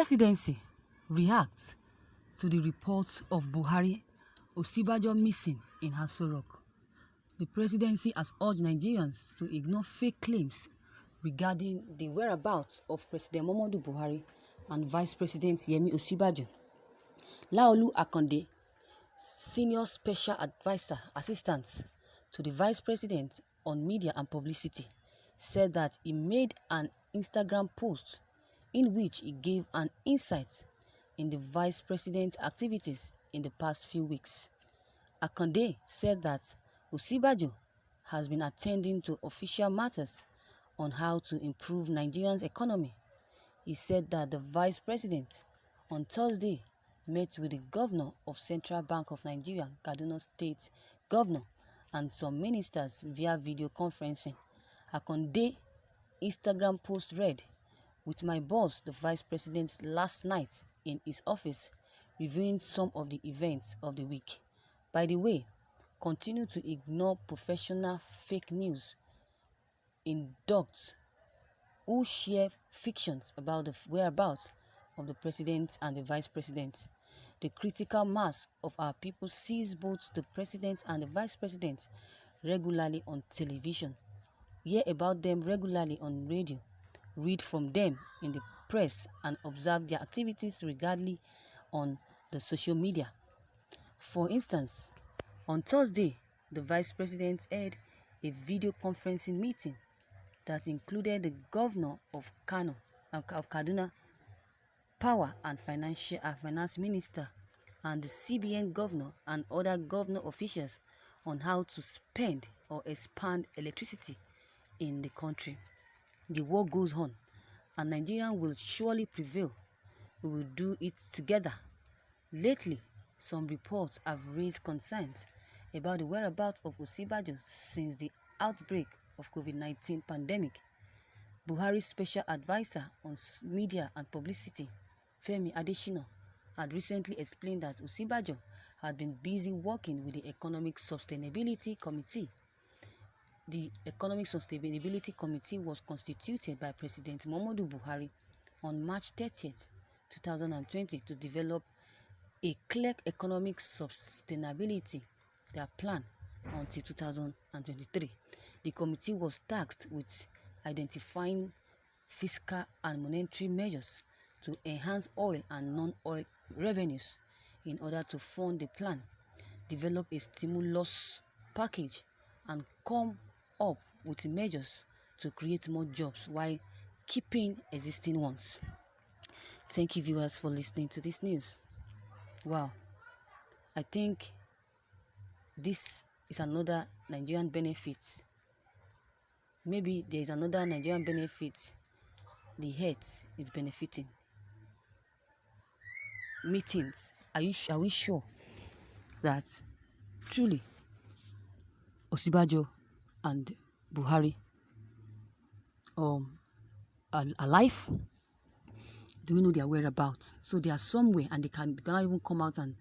presidency reacts to the reports of Buhari Osinbajo missing in Aso Rock. The presidency has urged Nigerians to ignore fake claims regarding the whereabouts of President Muhammadu Buhari and Vice President Yemi Osinbajo. Laolu Akande, Senior Special Advisor Assistant to the Vice President on Media and Publicity, said that he made an Instagram post in which he gave an insight in the Vice President's activities in the past few weeks. Akande said that Osinbajo has been attending to official matters on how to improve Nigeria's economy. He said that the Vice President on Thursday met with the Governor of Central Bank of Nigeria, Kaduna State Governor, and some ministers via video conferencing. Akande Instagram post read, "With my boss, the Vice President, last night in his office, reviewing some of the events of the week. By the way, continue to ignore professional fake news in dogs who share fictions about the whereabouts of the President and the Vice President. The critical mass of our people sees both the President and the Vice President regularly on television, hear about them regularly on radio, read from them in the press, and observe their activities regularly on the social media. For instance, on Thursday, the Vice President held a video conferencing meeting that included the Governor of Kaduna, Power and Finance Minister, and the CBN Governor and other governor officials on how to spend or expand electricity in the country. The war goes on, and Nigeria will surely prevail. We will do it together. Lately, some reports have raised concerns about the whereabouts of Osinbajo since the outbreak of COVID-19 pandemic. Buhari's special advisor on media and publicity, Femi Adesina, had recently explained that Osinbajo had been busy working with the Economic Sustainability Committee. The Economic Sustainability Committee was constituted by President Muhammadu Buhari on March 30th, 2020 to develop a clear economic sustainability, their plan until 2023. The committee was tasked with identifying fiscal and monetary measures to enhance oil and non-oil revenues in order to fund the plan, develop a stimulus package, and come up with measures to create more jobs while keeping existing ones. Thank you, viewers, for listening to this news. Wow, I think this is another Nigerian benefit. Maybe there is another Nigerian benefit the health is benefiting. Meetings. Are we sure that truly Osinbajo and Buhari are alive? Do we know their whereabouts? So they are somewhere, and they cannot even come out and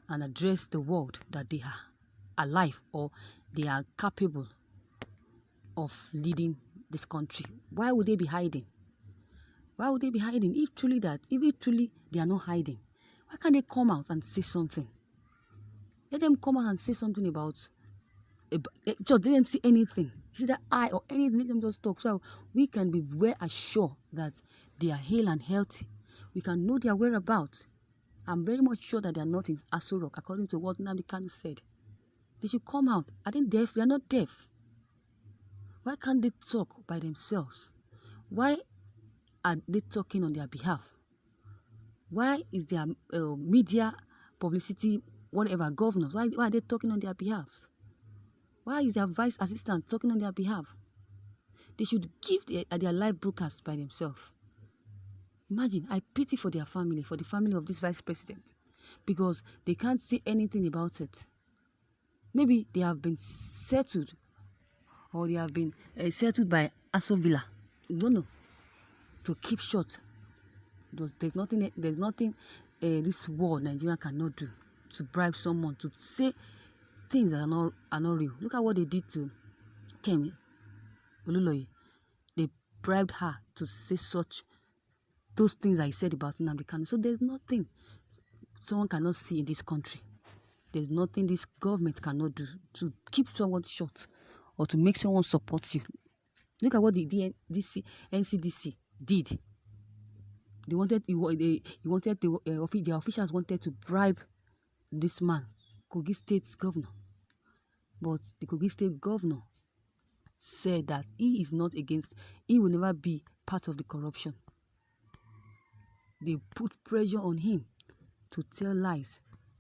address the world that they are alive or they are capable of leading this country. Why would they be hiding? Why would they be hiding? If truly they are not hiding, why can't they come out and say something? Let them come out and say something about just let them see anything. See that eye or anything, let them just talk so we can be well assured that they are hale and healthy. We can know their whereabouts. I'm very much sure that they are not in Aso Rock, according to what Nnamdi Kanu said. They should come out. Are they deaf? They are not deaf. Why can't they talk by themselves? Why are they talking on their behalf? Why is their media, publicity, whatever, governors, why are they talking on their behalf? Why is their vice assistant talking on their behalf? They should give their live broadcast by themselves. Imagine, I pity for their family, for the family of this vice president, because they can't say anything about it. Maybe they have been settled, or they have been settled by Aso Villa. I don't know. To keep short, there's nothing this world Nigeria cannot do to bribe someone to say things that are not real. Look at what they did to Kemi Olunloye. They bribed her to say such those things I said about Nnamdi Kanu. So there's nothing someone cannot see in this country. There's nothing this government cannot do to keep someone short or to make someone support you. Look at what the NCDC did. They wanted, their officials wanted to bribe this man, Kogi State governor. But the Kogi State governor said that he will never be part of the corruption. They put pressure on him to tell lies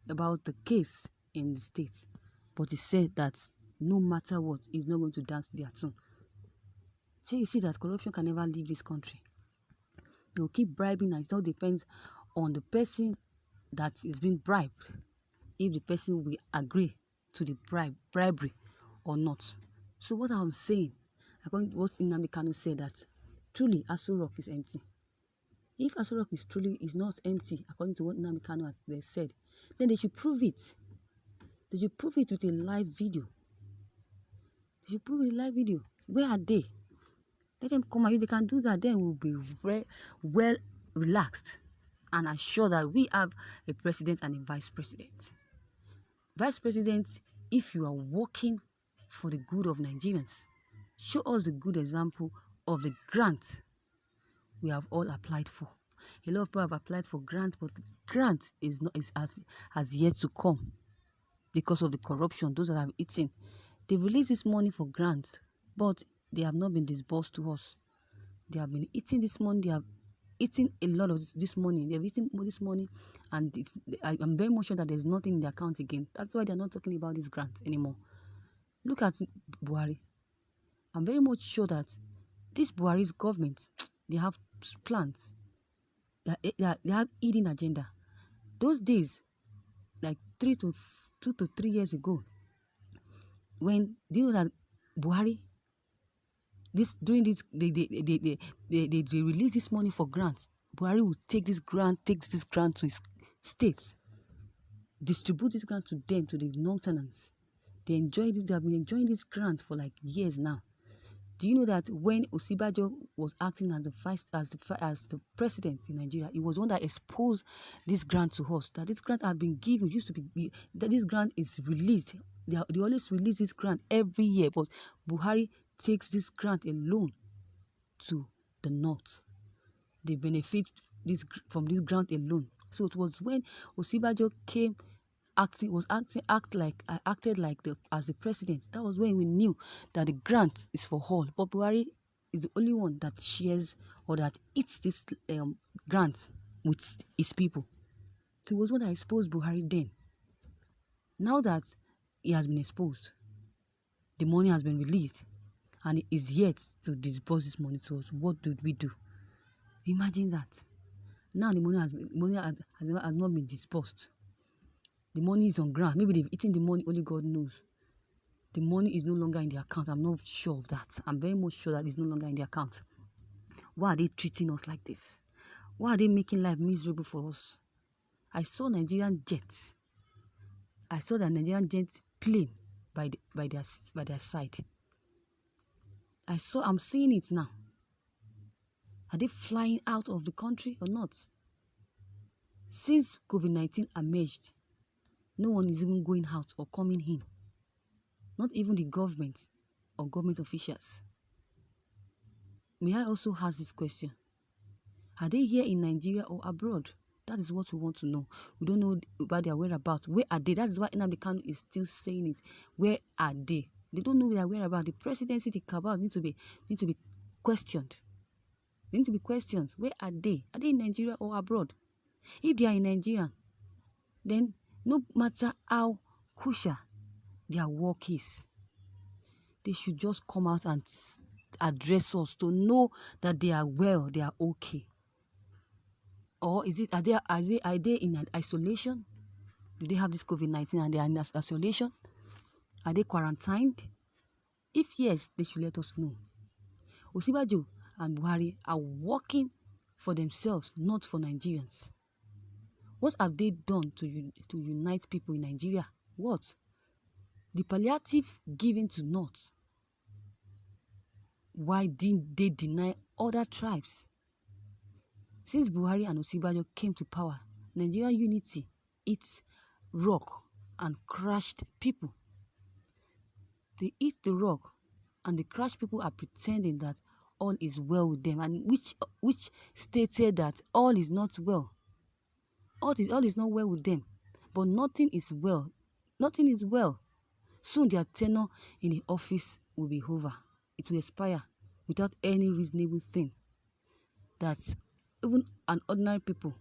about the case in the state. But he said that no matter what, he's not going to dance to their tune. So you see that corruption can never leave this country. They will keep bribing, and it all depends on the person that is being bribed, if the person will agree to the bribery or not. So what I'm saying, according to what Nnamdi Kanu said, that truly Aso Rock is empty. If Aso Rock is not empty, according to what Nnamdi Kanu has said, then they should prove it. They should prove it with a live video. They should prove it with a live video. Where are they? Let them come out. If they can do that, then we'll be well relaxed and assured that we have a president and a vice president. Vice president, if you are working for the good of Nigerians, show us the good example of the grant we have all applied for. A lot of people have applied for grants, but the grant has yet to come because of the corruption. Those that have eaten, they release this money for grants, but they have not been disbursed to us. They have been eating this money. They have eaten a lot of this money. They have eaten this money, and I'm very much sure that there's nothing in the account again. That's why they're not talking about this grant anymore. Look at Buhari. I'm very much sure that this Buhari's government, they have plans. They have hidden agenda. Those days, like 2 to 3 years ago, do you know that Buhari, they release this money for grants. Buhari will takes this grant to his states, distribute this grant to them, to the non-tenants. They have been enjoying this grant for like years now. Do you know that when Osinbajo was acting as the president in Nigeria, he was one that exposed this grant to us, that this grant had been given, that this grant is released. They always release this grant every year, but Buhari takes this grant alone to the north. They benefit from this grant alone. So it was when Osinbajo acted as the president. That was when we knew that the grant is for all. But Buhari is the only one that shares or that eats this grant with his people. So it was one that exposed Buhari then. Now that he has been exposed, the money has been released, and he is yet to disburse this money to us. What did we do? Imagine that. Now the money has not been disbursed. The money is on ground. Maybe they've eaten the money, only God knows. The money is no longer in the account. I'm not sure of that. I'm very much sure that it's no longer in the account. Why are they treating us like this? Why are they making life miserable for us? I saw Nigerian jets. I saw the Nigerian jets plane by their side. I'm seeing it now. Are they flying out of the country or not? Since COVID-19 emerged, no one is even going out or coming in. Not even the government or government officials. May I also ask this question? Are they here in Nigeria or abroad? That is what we want to know. We don't know about their whereabouts. Where are they? That is why Nnamdi Kanu is still saying it. Where are they? They don't know their whereabouts. The presidency, the cabal need to be questioned. They need to be questioned. Where are they? Are they in Nigeria or abroad? If they are in Nigeria, then no matter how crucial their work is, they should just come out and address us to know that they are well, they are okay. Or are they in isolation? Do they have this COVID-19 and they are in isolation? Are they quarantined? If yes, they should let us know. Osinbajo and Buhari are working for themselves, not for Nigerians. What have they done to unite people in Nigeria? What? The palliative given to North. Why didn't they deny other tribes? Since Buhari and Osinbajo came to power, Nigerian unity hit rock and crushed people. They hit the rock and the crushed people are pretending that all is well with them, and which stated that all is not well. All is not well with them. But nothing is well. Nothing is well. Soon their tenure in the office will be over. It will expire without any reasonable thing that even an ordinary people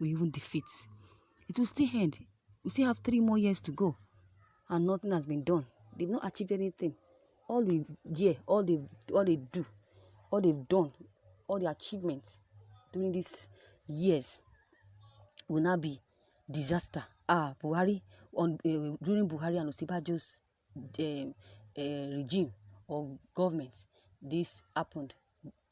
will even defeat. It will still end. We still have 3 more years to go, and nothing has been done. They've not achieved anything. All we hear, all they do, all they've done, all the achievements during these years will now be disaster. Buhari during Buhari and Osinbajo's regime or government, this happened.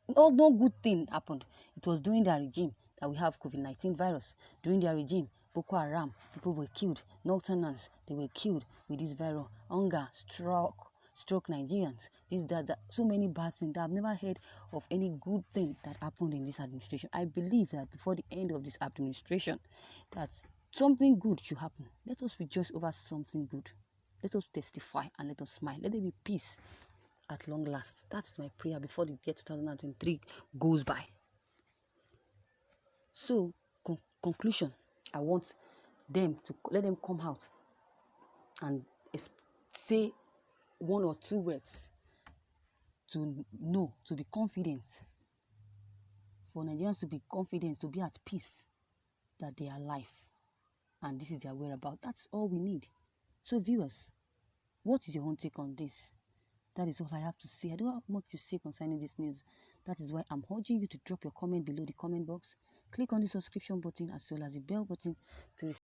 No good thing happened. It was during their regime that we have COVID-19 virus. During their regime, Boko Haram, people were killed. Northerners, they were killed with this virus. Hunger, stroke Nigerians. That. So many bad things. I've never heard of any good thing that happened in this administration. I believe that before the end of this administration, that something good should happen. Let us rejoice over something good. Let us testify and let us smile. Let there be peace at long last. That is my prayer before the year 2023 goes by. So, conclusion, I want them to let them come out and say 1 or 2 words to know, to be confident, for Nigerians to be confident, to be at peace that they are alive and this is their whereabout. That's all we need. So viewers, what is your own take on this? That is all I have to say. I don't have much to say concerning this news. That is why I'm urging you to drop your comment below the comment box. Click on the subscription button as well as the bell button to receive